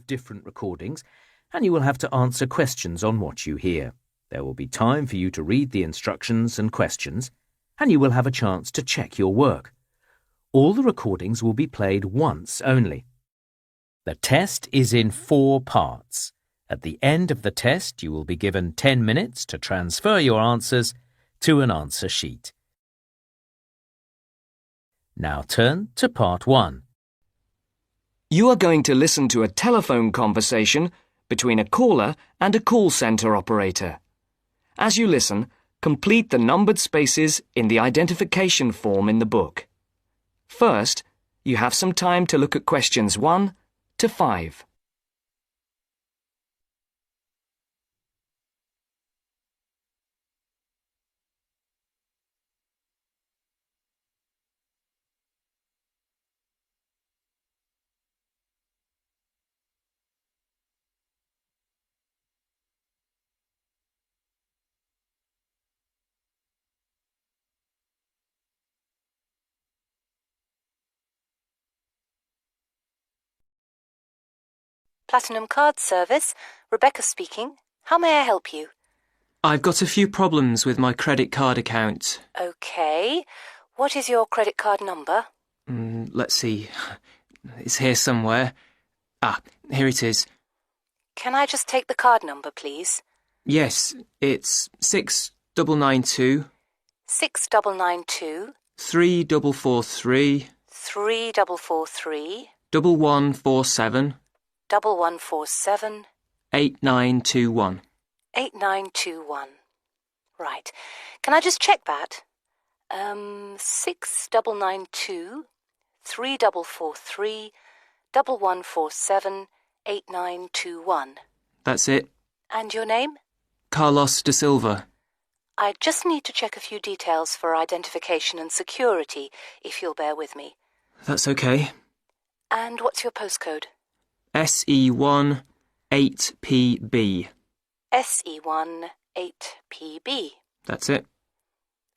different recordings, and you will have to answer questions on what you hear. There will be time for you to read the instructions and questions, and you will have a chance to check your work. All the recordings will be played once only. The test is in 4 parts. At the end of the test, you will be given 10 minutes to transfer your answers to an answer sheet. Now turn to part 1. You are going to listen to a telephone conversation between a caller and a call centre operator. As you listen, complete the numbered spaces in the identification form in the book. First, you have some time to look at questions 1 to 5. Platinum Card Service, Rebecca speaking. How may I help you? I've got a few problems with my credit card account. Okay. What is your credit card number? Let's see. It's here somewhere. Here it is. Can I just take the card number, please? Yes, it's 6992 6992 3443 3443 1147 1147 8921. 8921. Right. Can I just check that? 6992 3443 1147 8921. That's it. And your name? Carlos de Silva. I just need to check a few details for identification and security, if you'll bear with me. That's okay. And what's your postcode? SE1 8PB. SE1 8PB. That's it.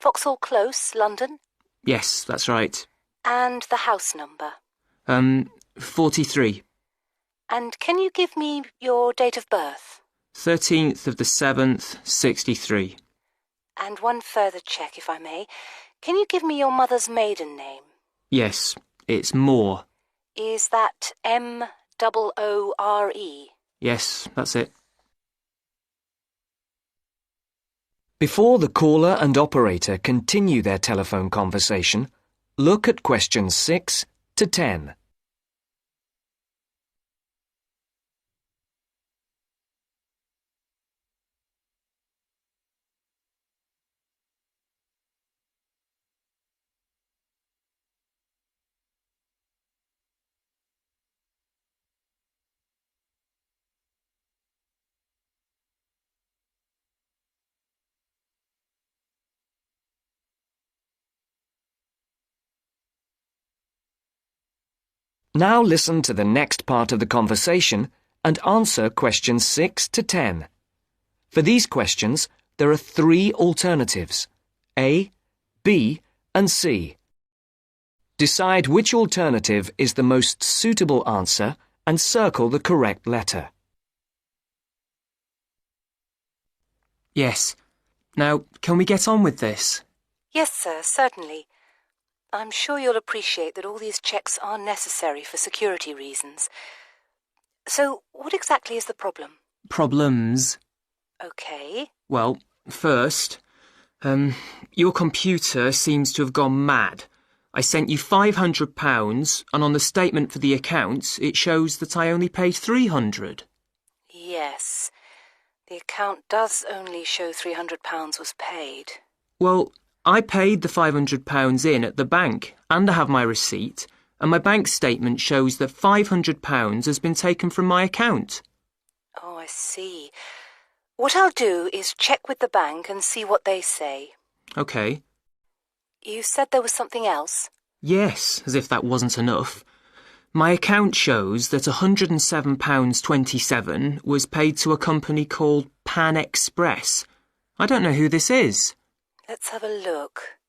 Vauxhall Close, London? Yes, that's right. And the house number? 43. And can you give me your date of birth? 13th of the 7th, 63. And one further check, if I may. Can you give me your mother's maiden name? Yes, it's Moore. Is that M-O-O-R-E? Yes, that's it. Before the caller and operator continue their telephone conversation, look at questions 6 to 10. Now listen to the next part of the conversation and answer questions 6 to 10. For these questions, there are 3 alternatives: A, B, and C. Decide which alternative is the most suitable answer and circle the correct letter. Yes. Now, can we get on with this? Yes, sir, certainly. I'm sure you'll appreciate that all these checks are necessary for security reasons. So, what exactly is the problem? Problems? Okay. Well, first, your computer seems to have gone mad. I sent you £500, and on the statement for the account, it shows that I only paid £300. Yes. The account does only show £300 was paid. Well, I paid the £500 in at the bank, and I have my receipt, and my bank statement shows that £500 has been taken from my account. Oh, I see. What I'll do is check with the bank and see what they say. OK. You said there was something else? Yes, as if that wasn't enough. My account shows that £107.27 was paid to a company called Pan Express. I don't know who this is. Let's have a look.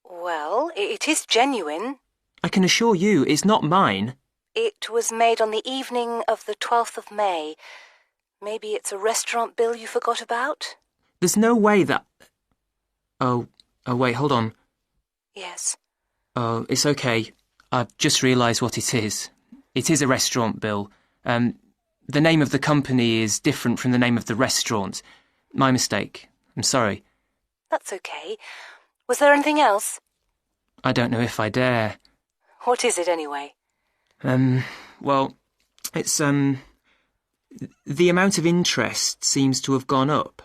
Well, it is genuine. I can assure you it's not mine. It was made on the evening of the 12th of May. Maybe it's a restaurant bill you forgot about? There's no way that... Oh, wait, hold on. Yes. Oh, it's okay. I've just realised what it is. It is a restaurant bill. The name of the company is different from the name of the restaurant. My mistake. I'm sorry. That's okay. Was there anything else? I don't know if I dare. What is it anyway? Well, it's, the amount of interest seems to have gone up.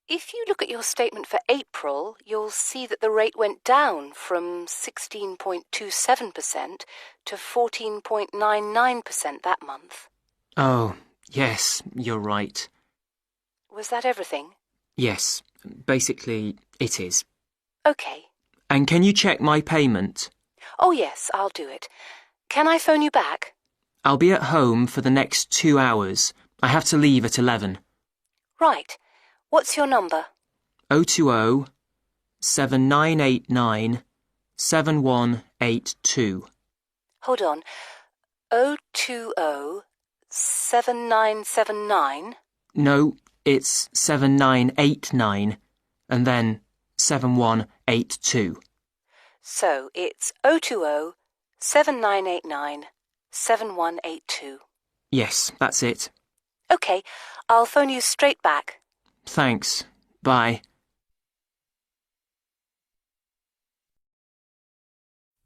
If you look at your statement for April, you'll see that the rate went down from 16.27% to 14.99% that month. Oh, yes, you're right. Was that everything? Yes, basically, it is. Okay. And can you check my payment? Oh yes, I'll do it. Can I phone you back? I'll be at home for the next 2 hours. I have to leave at 11. Right. What's your number? 020 7989 7182. Hold on. 020 7979? No, it's 7989 and then 7182. So it's 020 7989 7182. Yes, that's it. Okay, I'll phone you straight back. Thanks. Bye.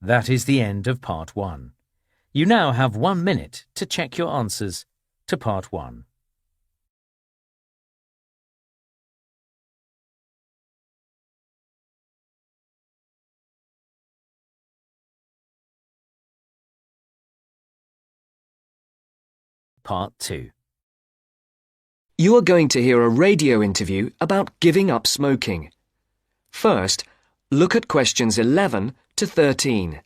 That is the end of Part 1. You now have 1 minute to check your answers to Part 1. Part 2. You are going to hear a radio interview about giving up smoking. First, look at questions 11 to 13.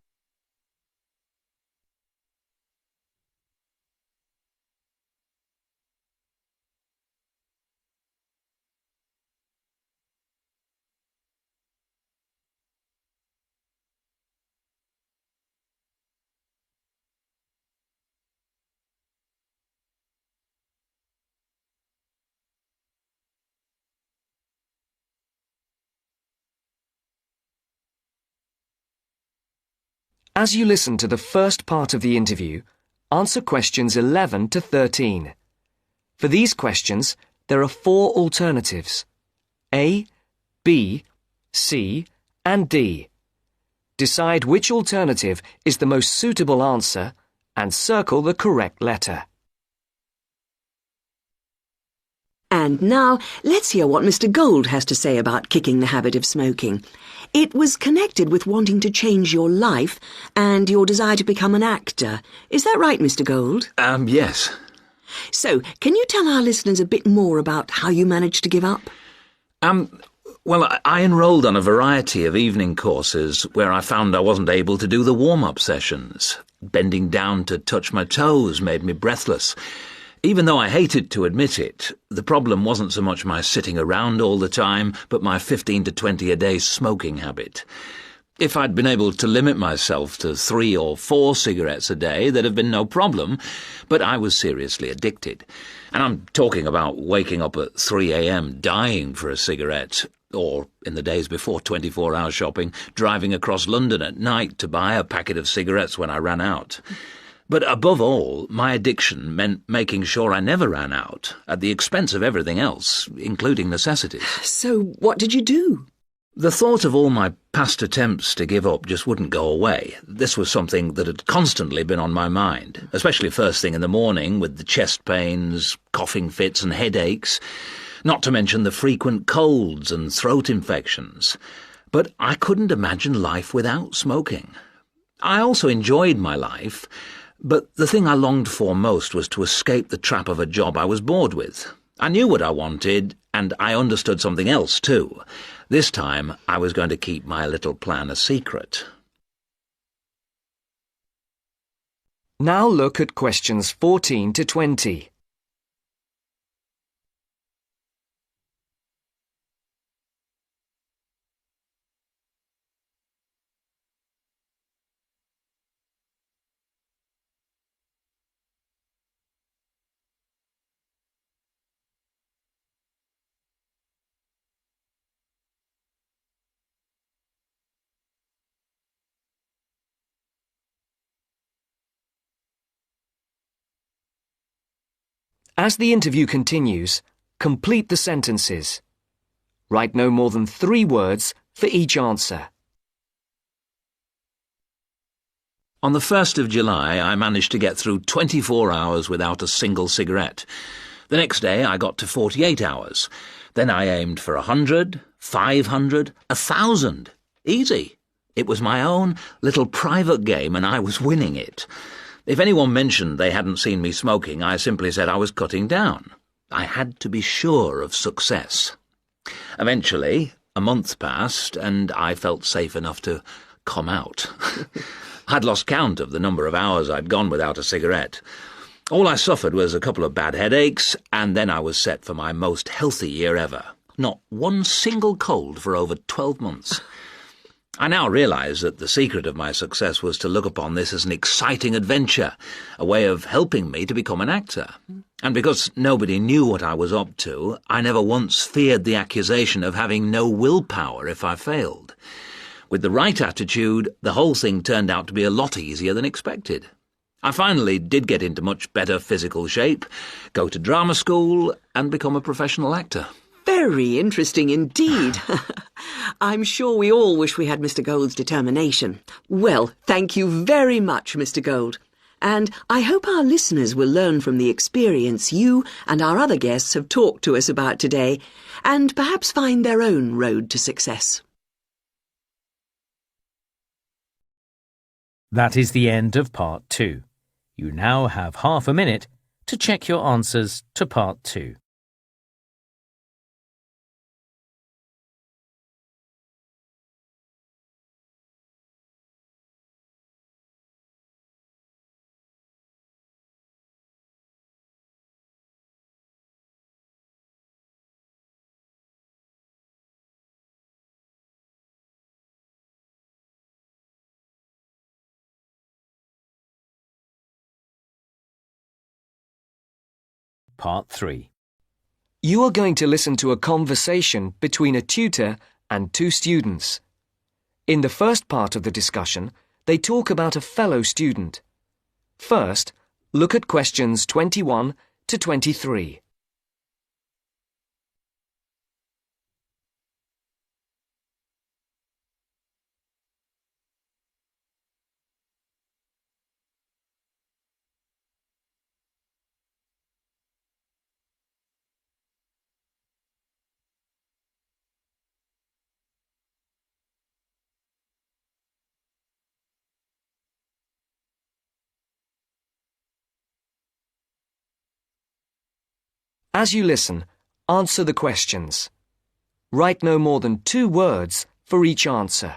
As you listen to the first part of the interview, answer questions 11 to 13. For these questions, there are 4 alternatives: A, B, C, and D. Decide which alternative is the most suitable answer and circle the correct letter. And now, let's hear what Mr. Gold has to say about kicking the habit of smoking. It was connected with wanting to change your life and your desire to become an actor. Is that right, Mr. Gold? Yes. So, can you tell our listeners a bit more about how you managed to give up? Well, I enrolled on a variety of evening courses where I found I wasn't able to do the warm-up sessions. Bending down to touch my toes made me breathless. Even though I hated to admit it, the problem wasn't so much my sitting around all the time, but my 15 to 20 a day smoking habit. If I'd been able to limit myself to 3 or 4 cigarettes a day, there'd have been no problem, but I was seriously addicted. And I'm talking about waking up at 3 a.m. dying for a cigarette, or, in the days before 24-hour shopping, driving across London at night to buy a packet of cigarettes when I ran out. But above all, my addiction meant making sure I never ran out, at the expense of everything else, including necessities. So, what did you do? The thought of all my past attempts to give up just wouldn't go away. This was something that had constantly been on my mind, especially first thing in the morning with the chest pains, coughing fits and headaches, not to mention the frequent colds and throat infections. But I couldn't imagine life without smoking. I also enjoyed my life, but the thing I longed for most was to escape the trap of a job I was bored with. I knew what I wanted, and I understood something else too. This time, I was going to keep my little plan a secret. Now look at questions 14 to 20. As the interview continues, complete the sentences. Write no more than 3 words for each answer. On the 1st of July, I managed to get through 24 hours without a single cigarette. The next day, I got to 48 hours. Then I aimed for 100, 500, 1,000. Easy. It was my own little private game and I was winning it. If anyone mentioned they hadn't seen me smoking, I simply said I was cutting down. I had to be sure of success. Eventually, a month passed and I felt safe enough to come out. I'd lost count of the number of hours I'd gone without a cigarette. All I suffered was a couple of bad headaches, and then I was set for my most healthy year ever. Not one single cold for over 12 months. I now realise that the secret of my success was to look upon this as an exciting adventure, a way of helping me to become an actor. And because nobody knew what I was up to, I never once feared the accusation of having no willpower if I failed. With the right attitude, the whole thing turned out to be a lot easier than expected. I finally did get into much better physical shape, go to drama school, and become a professional actor. Very interesting indeed. I'm sure we all wish we had Mr. Gold's determination. Well, thank you very much, Mr. Gold. And I hope our listeners will learn from the experience you and our other guests have talked to us about today, and perhaps find their own road to success. That is the end of Part 2. You now have half a minute to check your answers to Part 2. Part 3. You are going to listen to a conversation between a tutor and 2 students. In the first part of the discussion, they talk about a fellow student. First, look at questions 21 to 23. As you listen, answer the questions. Write no more than 2 words for each answer.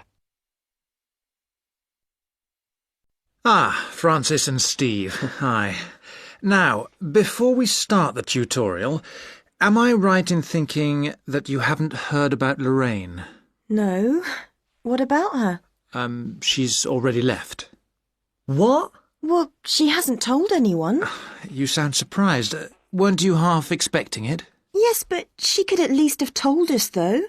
Francis and Steve, hi. Now, before we start the tutorial, am I right in thinking that you haven't heard about Lorraine? No. What about her? She's already left. What? Well, she hasn't told anyone. You sound surprised. Weren't you half expecting it? Yes, but she could at least have told us, though.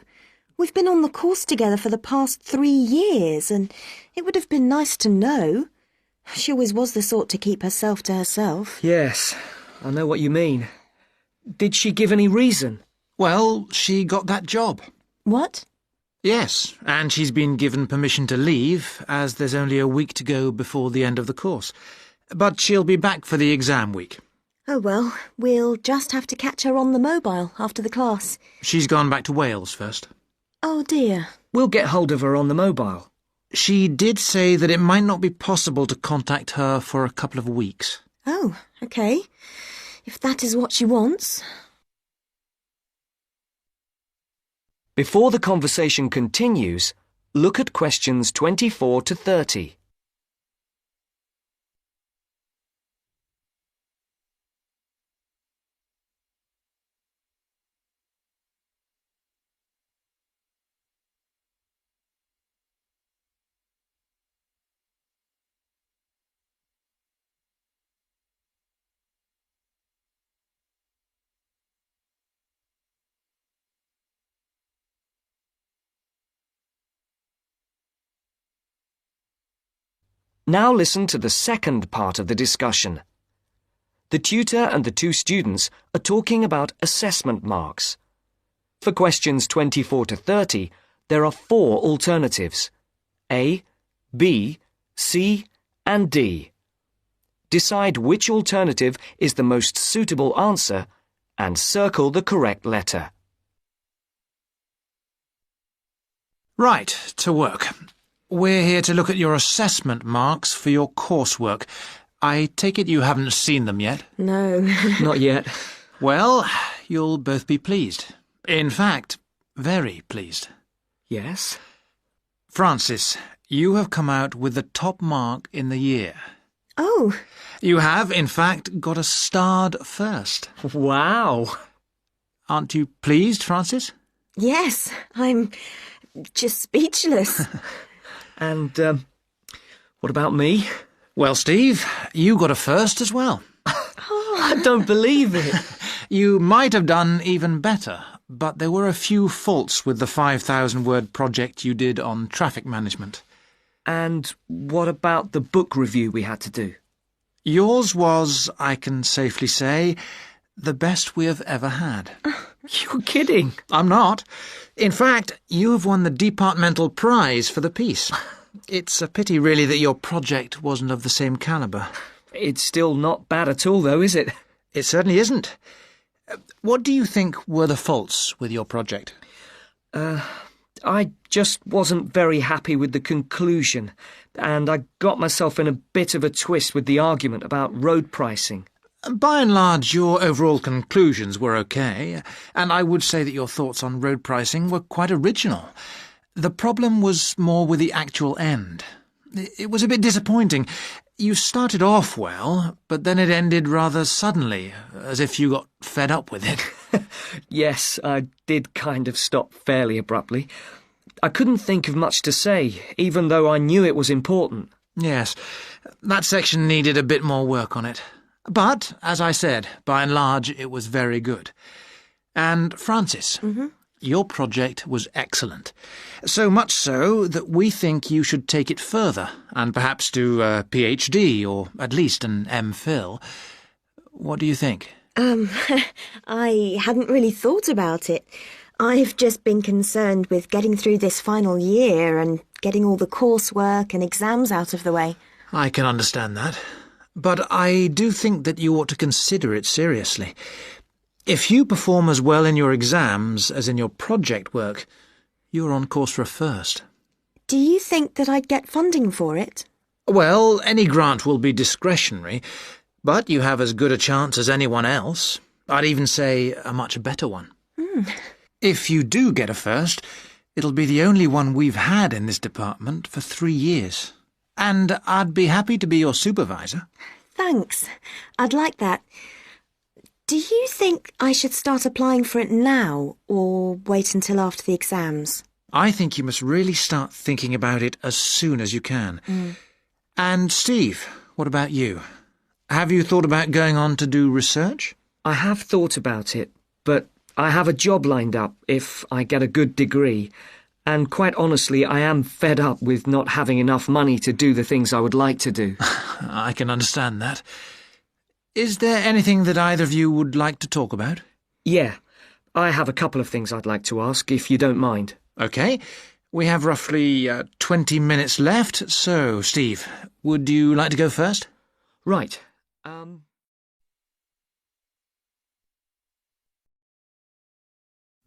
We've been on the course together for the past 3 years, and it would have been nice to know. She always was the sort to keep herself to herself. Yes, I know what you mean. Did she give any reason? Well, she got that job. What? Yes, and she's been given permission to leave, as there's only a week to go before the end of the course. But she'll be back for the exam week. Oh well, we'll just have to catch her on the mobile after the class. She's gone back to Wales first. Oh dear. We'll get hold of her on the mobile. She did say that it might not be possible to contact her for a couple of weeks. Oh, okay. If that is what she wants. Before the conversation continues, look at questions 24 to 30. Now listen to the second part of the discussion. the tutor and the two students are talking about assessment marks. For questions 24 to 30, there are 4 alternatives: A, B, C, and D. Decide which alternative is the most suitable answer and circle the correct letter. Right, to work. We're here to look at your assessment marks for your coursework. I take it you haven't seen them yet? No. Not yet. Well, you'll both be pleased. In fact, very pleased. Yes? Francis, you have come out with the top mark in the year. Oh, You have, in fact, got a starred first. Wow! Aren't you pleased, Francis? yes. I'm just speechless. And, what about me? Well, Steve, you got a first as well. I don't believe it. You might have done even better, but there were a few faults with the 5,000-word project you did on traffic management. And what about the book review we had to do? Yours was, I can safely say, the best we have ever had. You're kidding. I'm not. In fact, you have won the departmental prize for the piece. It's a pity, really, that your project wasn't of the same calibre. It's still not bad at all, though, is it? It certainly isn't. What do you think were the faults with your project? I just wasn't very happy with the conclusion, and I got myself in a bit of a twist with the argument about road pricing. By and large, your overall conclusions were okay, and I would say that your thoughts on road pricing were quite original. The problem was more with the actual end. It was a bit disappointing. You started off well, but then it ended rather suddenly, as if you got fed up with it. Yes, I did kind of stop fairly abruptly. I couldn't think of much to say, even though I knew it was important. Yes, that section needed a bit more work on it. But, as I said, by and large, it was very good. And, Francis, your project was excellent. So much so that we think you should take it further, and perhaps do a PhD, or at least an MPhil. What do you think? I hadn't really thought about it. I've just been concerned with getting through this final year and getting all the coursework and exams out of the way. I can understand that. But I do think that you ought to consider it seriously. If you perform as well in your exams as in your project work, you're on course for a first. Do you think that I'd get funding for it? Well, any grant will be discretionary, but you have as good a chance as anyone else. I'd even say a much better one. If you do get a first, it'll be the only one we've had in this department for 3 years. And I'd be happy to be your supervisor. Thanks. I'd like that. Do you think I should start applying for it now, or wait until after the exams? I think you must really start thinking about it as soon as you can. And Steve, what about you? Have you thought about going on to do research? I have thought about it, but I have a job lined up if I get a good degree, and quite honestly, I am fed up with not having enough money to do the things I would like to do. I can understand that. Is there anything that either of you would like to talk about? Yeah, I have a couple of things I'd like to ask, if you don't mind. OK. We have roughly 20 minutes left, so, Steve, would you like to go first? Right.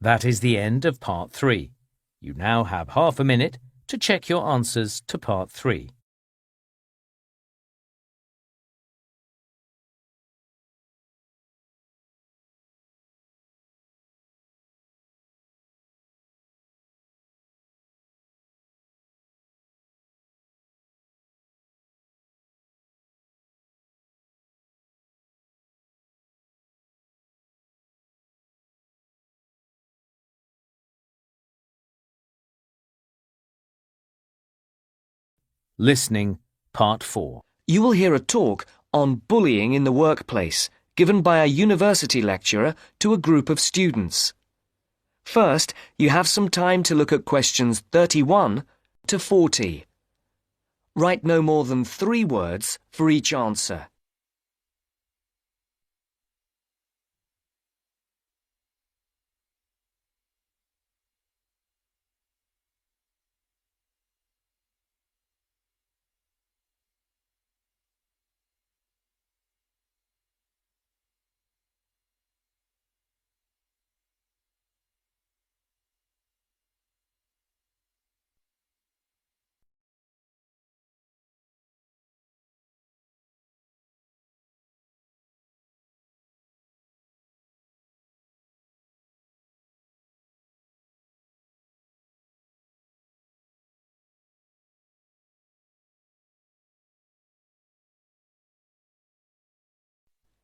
That is the end of Part 3. You now have half a minute to check your answers to Part 3. Listening, Part 4. You will hear a talk on bullying in the workplace given by a university lecturer to a group of students. First, you have some time to look at questions 31 to 40. Write no more than 3 words for each answer.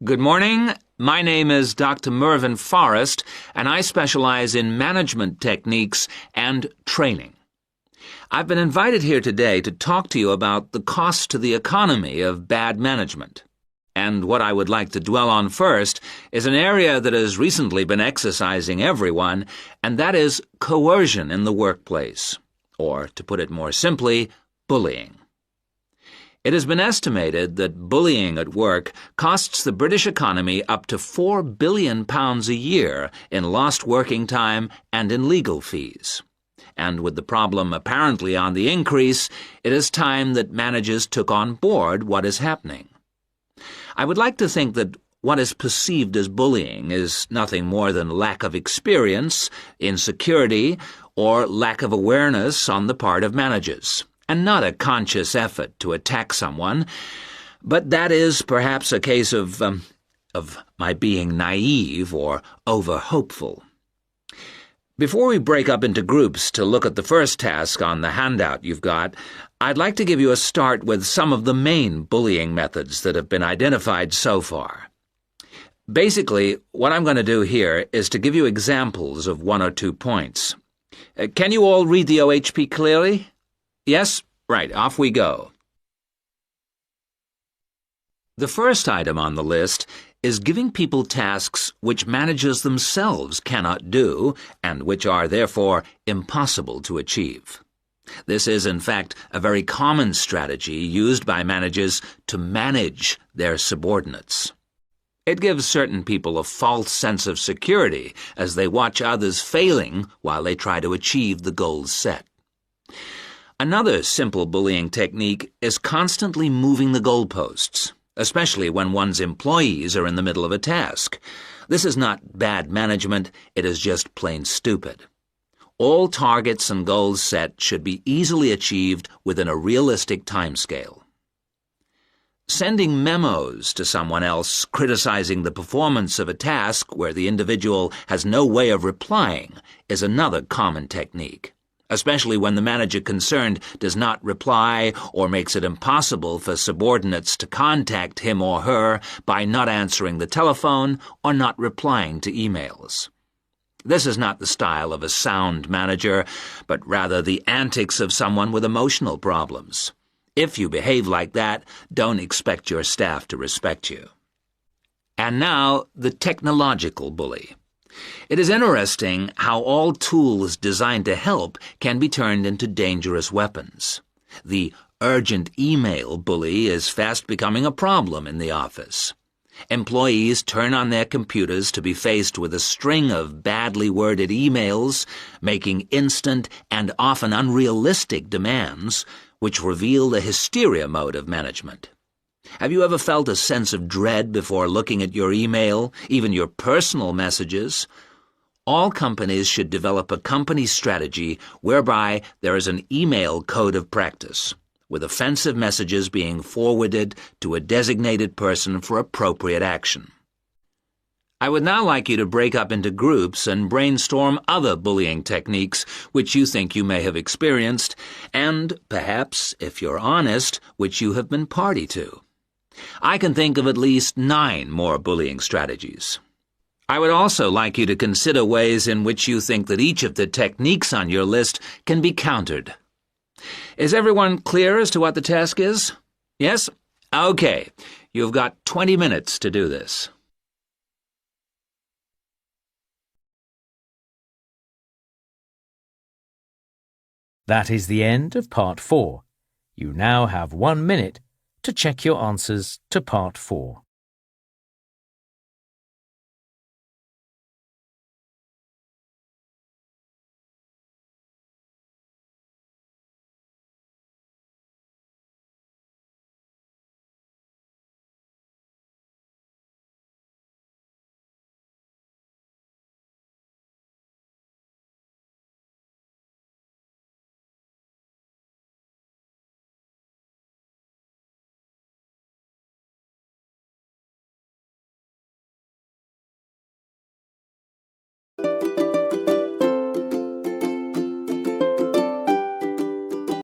Good morning. My name is Dr. Mervyn Forrest, and I specialize in management techniques and training. I've been invited here today to talk to you about the cost to the economy of bad management. And what I would like to dwell on first is an area that has recently been exercising everyone, and that is coercion in the workplace, or, to put it more simply, bullying. It has been estimated that bullying at work costs the British economy up to £4 billion a year in lost working time and in legal fees. And with the problem apparently on the increase, it is time that managers took on board what is happening. I would like to think that what is perceived as bullying is nothing more than lack of experience, insecurity, or lack of awareness on the part of managers, and not a conscious effort to attack someone, but that is perhaps a case of my being naive or over-hopeful. Before we break up into groups to look at the first task on the handout you've got, I'd like to give you a start with some of the main bullying methods that have been identified so far. Basically, what I'm going to do here is to give you examples of 1 or 2 points. Can you all read the OHP clearly? Yes? Right, off we go. The first item on the list is giving people tasks which managers themselves cannot do and which are therefore impossible to achieve. This is, in fact, a very common strategy used by managers to manage their subordinates. It gives certain people a false sense of security as they watch others failing while they try to achieve the goals set. Another simple bullying technique is constantly moving the goalposts, especially when one's employees are in the middle of a task. This is not bad management, it is just plain stupid. All targets and goals set should be easily achieved within a realistic timescale. Sending memos to someone else criticizing the performance of a task where the individual has no way of replying is another common technique, especially when the manager concerned does not reply or makes it impossible for subordinates to contact him or her by not answering the telephone or not replying to emails. This is not the style of a sound manager, but rather the antics of someone with emotional problems. If you behave like that, don't expect your staff to respect you. And now, the technological bully. It is interesting how all tools designed to help can be turned into dangerous weapons. The urgent email bully is fast becoming a problem in the office. Employees turn on their computers to be faced with a string of badly worded emails, making instant and often unrealistic demands, which reveal the hysteria mode of management. Have you ever felt a sense of dread before looking at your email, even your personal messages? All companies should develop a company strategy whereby there is an email code of practice, with offensive messages being forwarded to a designated person for appropriate action. I would now like you to break up into groups and brainstorm other bullying techniques which you think you may have experienced, and perhaps, if you're honest, which you have been party to. I can think of at least 9 more bullying strategies. I would also like you to consider ways in which you think that each of the techniques on your list can be countered. Is everyone clear as to what the task is? Yes? Okay. You've got 20 minutes to do this. That is the end of Part 4. You now have 1 minute to check your answers to Part 4.